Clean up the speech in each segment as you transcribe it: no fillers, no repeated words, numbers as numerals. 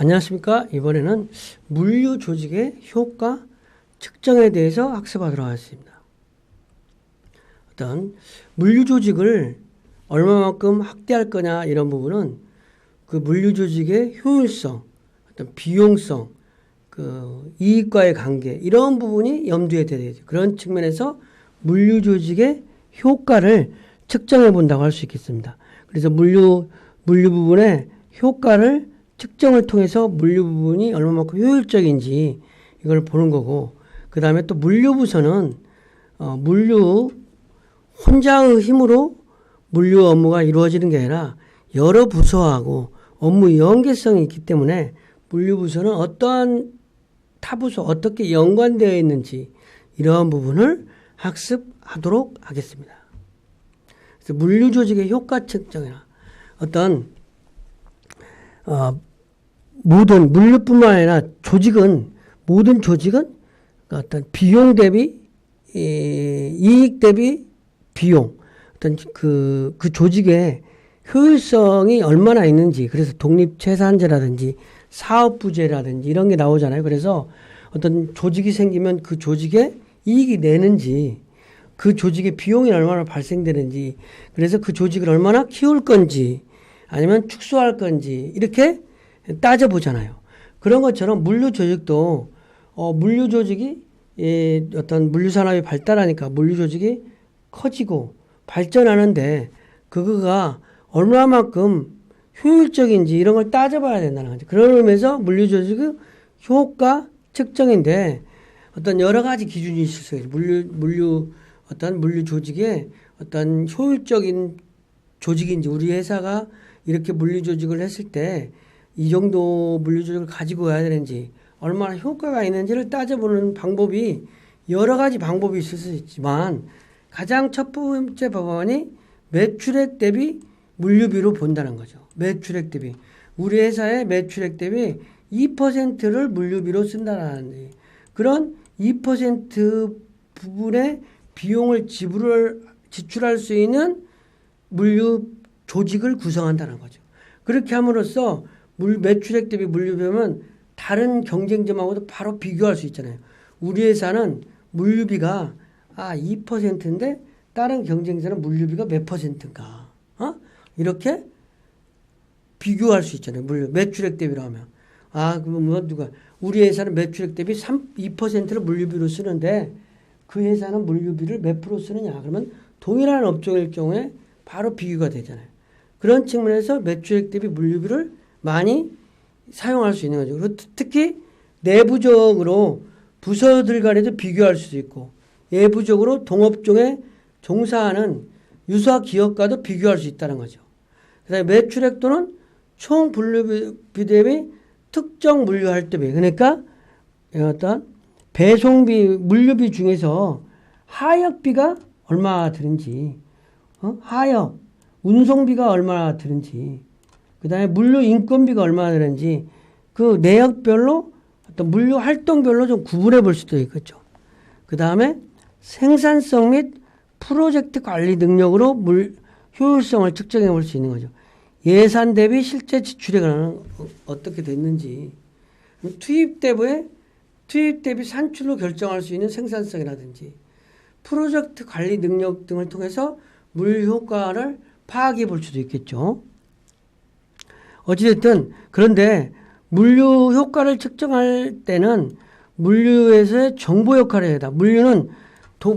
안녕하십니까. 이번에는 물류 조직의 효과 측정에 대해서 학습하도록 하겠습니다. 어떤 물류 조직을 얼마만큼 확대할 거냐 이런 부분은 그 물류 조직의 효율성, 어떤 비용성, 그 이익과의 관계 이런 부분이 염두에 둬야 되죠. 그런 측면에서 물류 조직의 효과를 측정해 본다고 할 수 있겠습니다. 그래서 물류 부분의 효과를 측정을 통해서 물류 부분이 얼마만큼 효율적인지 이걸 보는 거고, 그 다음에 또 물류 부서는 물류 혼자의 힘으로 물류 업무가 이루어지는 게 아니라 여러 부서하고 업무 연계성이 있기 때문에 물류 부서는 어떠한 타 부서 어떻게 연관되어 있는지 이러한 부분을 학습하도록 하겠습니다. 그래서 물류 조직의 효과 측정이나 어떤 모든 물류뿐만 아니라 모든 조직은 어떤 비용 대비 이익 대비 비용 어떤 그 조직의 효율성이 얼마나 있는지, 그래서 독립채산제라든지 사업부제라든지 이런 게 나오잖아요. 그래서 어떤 조직이 생기면 그 조직에 이익이 내는지, 그 조직의 비용이 얼마나 발생되는지, 그래서 그 조직을 얼마나 키울 건지 아니면 축소할 건지 이렇게 따져보잖아요. 그런 것처럼 물류 조직도 물류 조직이 어떤 물류 산업이 발달하니까 물류 조직이 커지고 발전하는데 그거가 얼마만큼 효율적인지 이런 걸 따져봐야 된다는 거죠. 그런 의미에서 물류 조직의 효과 측정인데 어떤 여러 가지 기준이 있을 수 있어요. 어떤 물류 조직의 어떤 효율적인 조직인지, 우리 회사가 이렇게 물류 조직을 했을 때 이 정도 물류 조직을 가지고 가야 되는지, 얼마나 효과가 있는지를 따져보는 방법이 여러 가지 방법이 있을 수 있지만 가장 첫 번째 방법이 매출액 대비 물류비로 본다는 거죠. 매출액 대비. 우리 회사의 매출액 대비 2%를 물류비로 쓴다는 그런 2% 부분의 비용을 지출할 수 있는 물류 조직을 구성한다는 거죠. 그렇게 함으로써 매출액 대비 물류비면 다른 경쟁점하고도 바로 비교할 수 있잖아요. 우리 회사는 물류비가 2%인데 다른 경쟁사는 물류비가 몇 %인가? 이렇게 비교할 수 있잖아요. 매출액 대비로 하면. 그럼 누가 우리 회사는 매출액 대비 2%를 물류비로 쓰는데 그 회사는 물류비를 몇 프로 쓰느냐? 그러면 동일한 업종일 경우에 바로 비교가 되잖아요. 그런 측면에서 매출액 대비 물류비를 많이 사용할 수 있는 거죠. 그리고 특히 내부적으로 부서들 간에도 비교할 수도 있고, 외부적으로 동업종에 종사하는 유사 기업과도 비교할 수 있다는 거죠. 그다음에 매출액 또는 총 물류비 대비 특정 물류 할당비, 그러니까 어떤 배송비, 물류비 중에서 하역비가 얼마 드는지, 하역, 운송비가 얼마나 드는지, 그 다음에 물류 인건비가 얼마나 드는지, 그 내역별로 어떤 물류 활동별로 좀 구분해 볼 수도 있겠죠. 그 다음에 생산성 및 프로젝트 관리 능력으로 효율성을 측정해 볼 수 있는 거죠. 예산 대비 실제 지출에 관한 어떻게 됐는지, 투입 대비 산출로 결정할 수 있는 생산성이라든지 프로젝트 관리 능력 등을 통해서 물류 효과를 파악해 볼 수도 있겠죠. 어찌됐든 그런데 물류 효과를 측정할 때는 물류에서의 정보 역할을 해야 된다. 물류는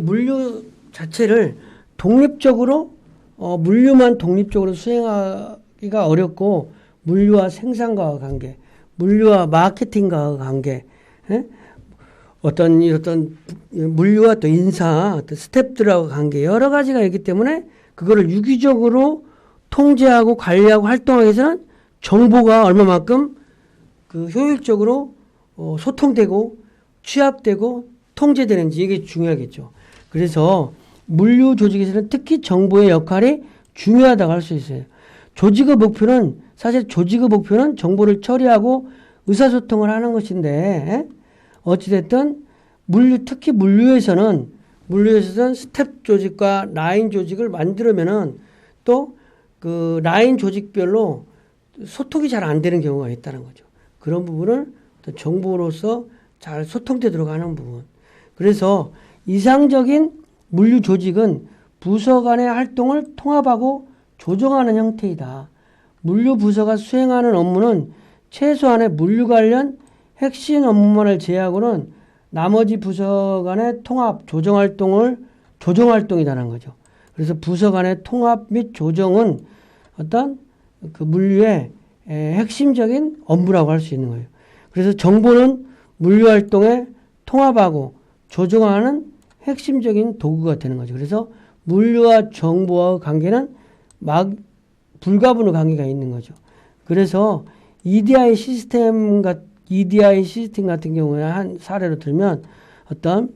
물류 자체를 독립적으로 물류만 독립적으로 수행하기가 어렵고, 물류와 생산과의 관계, 물류와 마케팅과의 관계, 어떤 물류와 또 인사, 어떤 스태프들하고 관계 여러 가지가 있기 때문에 그거를 유기적으로 통제하고 관리하고 활동하기 위해서는 정보가 얼마만큼 그 효율적으로 소통되고 취합되고 통제되는지 이게 중요하겠죠. 그래서 물류 조직에서는 특히 정보의 역할이 중요하다고 할 수 있어요. 사실 조직의 목표는 정보를 처리하고 의사소통을 하는 것인데, 어찌됐든 특히 물류에서는 스텝 조직과 라인 조직을 만들면은 또 그 라인 조직별로 소통이 잘 안 되는 경우가 있다는 거죠. 그런 부분을 또 정보로서 잘 소통되도록 하는 부분. 그래서 이상적인 물류 조직은 부서 간의 활동을 통합하고 조정하는 형태이다. 물류 부서가 수행하는 업무는 최소한의 물류 관련 핵심 업무만을 제외하고는 나머지 부서 간의 통합, 조정 활동이라는 거죠. 그래서 부서 간의 통합 및 조정은 어떤 그 물류의 핵심적인 업무라고 할 수 있는 거예요. 그래서 정보는 물류 활동에 통합하고 조정하는 핵심적인 도구가 되는 거죠. 그래서 물류와 정보와 관계는 불가분의 관계가 있는 거죠. 그래서 EDI 시스템 같은 경우에 한 사례로 들면 어떤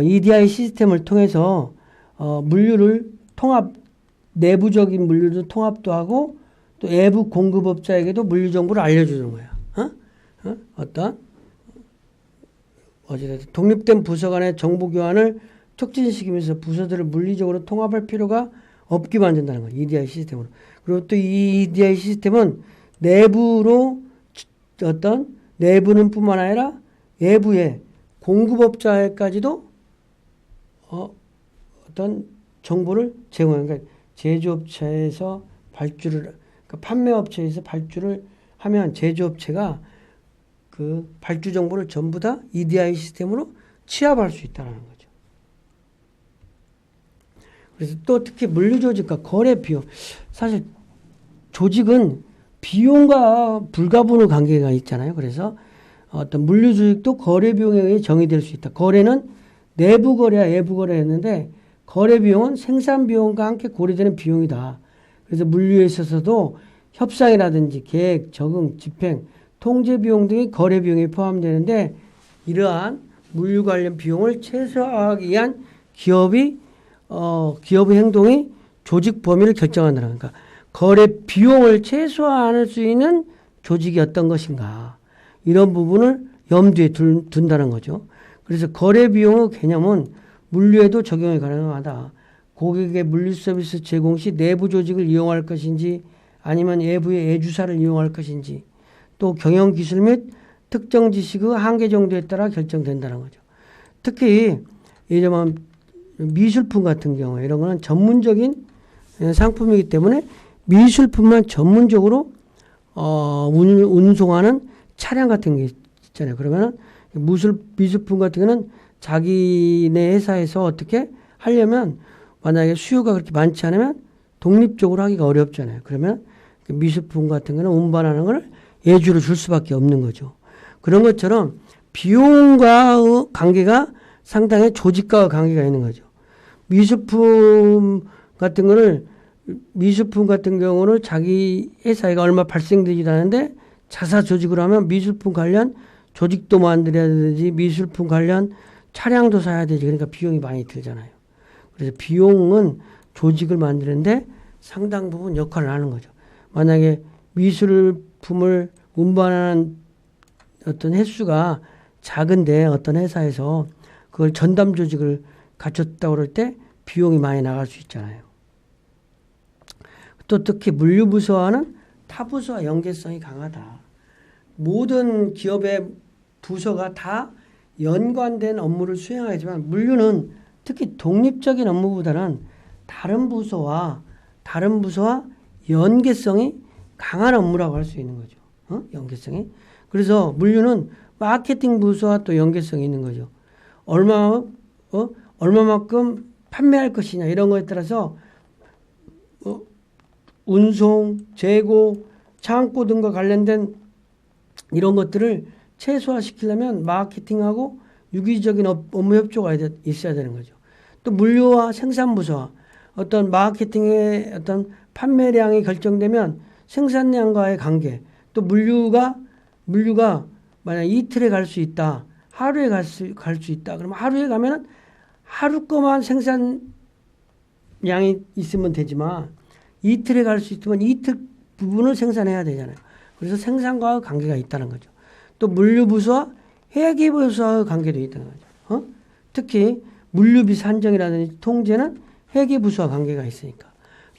EDI 시스템을 통해서 물류를 내부적인 물류를 통합도 하고 또 외부 공급업자에게도 물류 정보를 알려주는 거야. 어찌됐든 독립된 부서 간의 정보 교환을 촉진시키면서 부서들을 물리적으로 통합할 필요가 없게 만든다는 거예요. EDI 시스템으로. 그리고 또 이 EDI 시스템은 내부는 뿐만 아니라 외부의 공급업자에까지도 어떤 정보를 제공하는, 그러니까 제조업체에서 그러니까 판매업체에서 발주를 하면 제조업체가 그 발주 정보를 전부 다 EDI 시스템으로 취합할 수 있다는 거죠. 그래서 또 특히 물류조직과 거래 비용. 사실 조직은 비용과 불가분의 관계가 있잖아요. 그래서 어떤 물류조직도 거래 비용에 의해 정의될 수 있다. 거래는 내부 거래와 외부 거래였는데 거래 비용은 생산 비용과 함께 고려되는 비용이다. 그래서 물류에 있어서도 협상이라든지 계획, 적응, 집행, 통제 비용 등이 거래 비용에 포함되는데 이러한 물류 관련 비용을 최소화하기 위한 기업의 행동이 조직 범위를 결정한다는 거니까 거래 비용을 최소화할 수 있는 조직이 어떤 것인가 이런 부분을 염두에 둔다는 거죠. 그래서 거래 비용의 개념은 물류에도 적용이 가능하다. 고객의 물류 서비스 제공 시 내부 조직을 이용할 것인지 아니면 외부의 애주사를 이용할 것인지 또 경영 기술 및 특정 지식의 한계 정도에 따라 결정된다는 거죠. 특히 예전 미술품 같은 경우에 이런 거는 전문적인 상품이기 때문에 미술품만 전문적으로 운송하는 차량 같은 게 있잖아요. 그러면은 미술품 같은 거는 자기네 회사에서 어떻게 하려면 만약에 수요가 그렇게 많지 않으면 독립적으로 하기가 어렵잖아요. 그러면 미술품 같은 거는 운반하는 걸 예주를 줄 수밖에 없는 거죠. 그런 것처럼 비용과의 관계가 상당히 조직과의 관계가 있는 거죠. 미술품 같은 경우는 자기 회사가 얼마 발생되지도 않은데 자사 조직으로 하면 미술품 관련 조직도 만들어야 되지, 미술품 관련 차량도 사야 되지. 그러니까 비용이 많이 들잖아요. 그래서 비용은 조직을 만드는데 상당 부분 역할을 하는 거죠. 만약에 미술품을 운반하는 어떤 횟수가 작은데 어떤 회사에서 그걸 전담 조직을 갖췄다고 그럴 때 비용이 많이 나갈 수 있잖아요. 또 특히 물류부서와는 타부서와 연계성이 강하다. 모든 기업의 부서가 다 연관된 업무를 수행하지만 물류는 특히 독립적인 업무보다는 다른 부서와 연계성이 강한 업무라고 할 수 있는 거죠. 연계성이. 그래서 물류는 마케팅 부서와 또 연계성이 있는 거죠. 얼마만큼 판매할 것이냐 이런 거에 따라서 운송, 재고, 창고 등과 관련된 이런 것들을 최소화시키려면 마케팅하고 유기적인 업무 협조가 있어야 되는 거죠. 또 물류와 생산부서와 어떤 마케팅의 어떤 판매량이 결정되면 생산량과의 관계, 또 물류가 만약 이틀에 갈 수 있다, 하루에 갈 수 있다. 그러면 하루에 가면은 하루 거만 생산량이 있으면 되지만 이틀에 갈 수 있으면 이틀 부분을 생산해야 되잖아요. 그래서 생산과 관계가 있다는 거죠. 또 물류부서와 회계부서와의 관계도 있다는 거죠. 특히 물류비 산정이라든지 통제는 회계부서와 관계가 있으니까.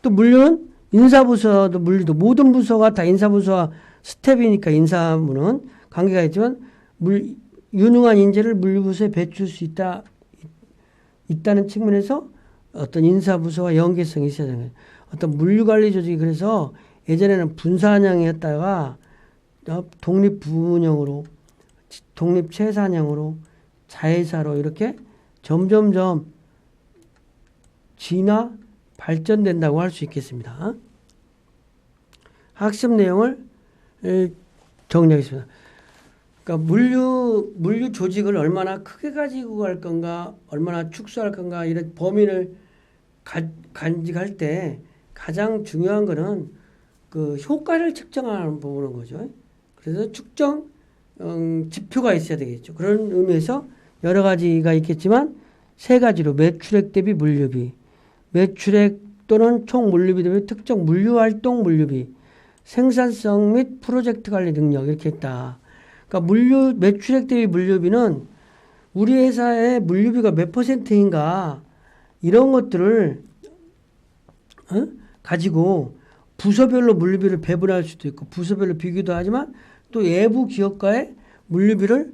또 물류는 인사부서도 물류도 모든 부서가 다 인사부서와 스텝이니까 인사부는 관계가 있지만 유능한 인재를 물류부서에 배출 수 있다는 측면에서 어떤 인사부서와 연계성이 있어야 되는 거예요. 어떤 물류관리 조직이 그래서 예전에는 분사한형이었다가 독립부운영으로 독립체산형으로 자회사로 이렇게 점점점 진화 발전된다고 할 수 있겠습니다. 학습 내용을 정리하겠습니다. 그러니까 물류 조직을 얼마나 크게 가지고 갈 건가, 얼마나 축소할 건가 이런 범위를 간직할 때 가장 중요한 거는 그 효과를 측정하는 부분인 거죠. 그래서 측정 지표가 있어야 되겠죠. 그런 의미에서 여러 가지가 있겠지만 세 가지로 매출액 대비 물류비, 매출액 또는 총 물류비 대비 특정 물류활동 물류비, 생산성 및 프로젝트 관리 능력 이렇게 했다. 그러니까 매출액 대비 물류비는 우리 회사의 물류비가 몇 %인가 이런 것들을 가지고 부서별로 물류비를 배분할 수도 있고 부서별로 비교도 하지만 또 외부 기업과의 물류비를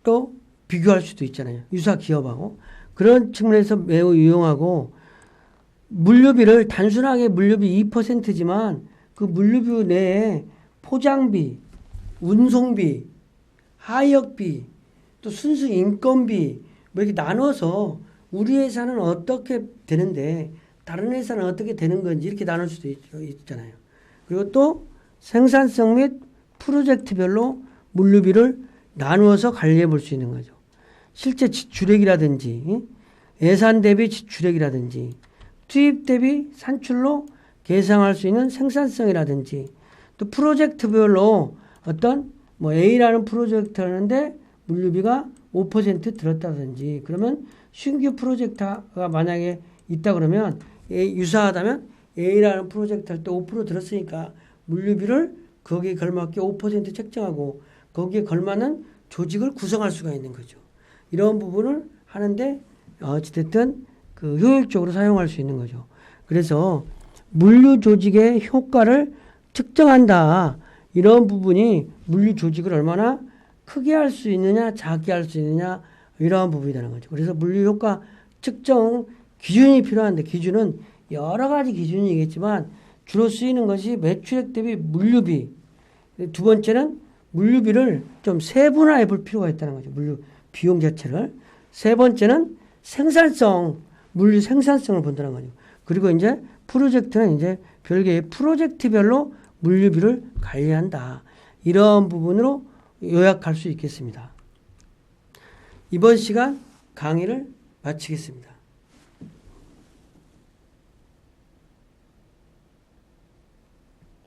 또 비교할 수도 있잖아요. 유사 기업하고. 그런 측면에서 매우 유용하고 물류비를 단순하게 물류비 2%지만 그 물류비 내에 포장비, 운송비, 하역비, 또 순수 인건비 뭐 이렇게 나눠서 우리 회사는 어떻게 되는데 다른 회사는 어떻게 되는 건지 이렇게 나눌 수도 있잖아요. 그리고 또 생산성 및 프로젝트별로 물류비를 나누어서 관리해 볼 수 있는 거죠. 실제 지출액이라든지 예산 대비 지출액이라든지 투입 대비 산출로 계상할 수 있는 생산성이라든지 또 프로젝트별로 어떤 뭐 A라는 프로젝트 하는데 물류비가 5% 들었다든지 그러면 신규 프로젝트가 만약에 있다 그러면 유사하다면 A라는 프로젝트 할 때 5% 들었으니까 물류비를 거기에 걸맞게 5% 책정하고 거기에 걸맞는 조직을 구성할 수가 있는 거죠. 이런 부분을 하는데 어찌됐든 그 효율적으로 사용할 수 있는 거죠. 그래서 물류 조직의 효과를 측정한다. 이런 부분이 물류 조직을 얼마나 크게 할 수 있느냐, 작게 할 수 있느냐 이러한 부분이 되는 거죠. 그래서 물류 효과 측정 기준이 필요한데 기준은 여러 가지 기준이 있겠지만 주로 쓰이는 것이 매출액 대비 물류비. 두 번째는 물류비를 좀 세분화해 볼 필요가 있다는 거죠. 물류 비용 자체를. 세 번째는 생산성, 물류 생산성을 본다는 거죠. 그리고 이제 프로젝트는 이제 별개의 프로젝트별로 물류비를 관리한다. 이런 부분으로 요약할 수 있겠습니다. 이번 시간 강의를 마치겠습니다.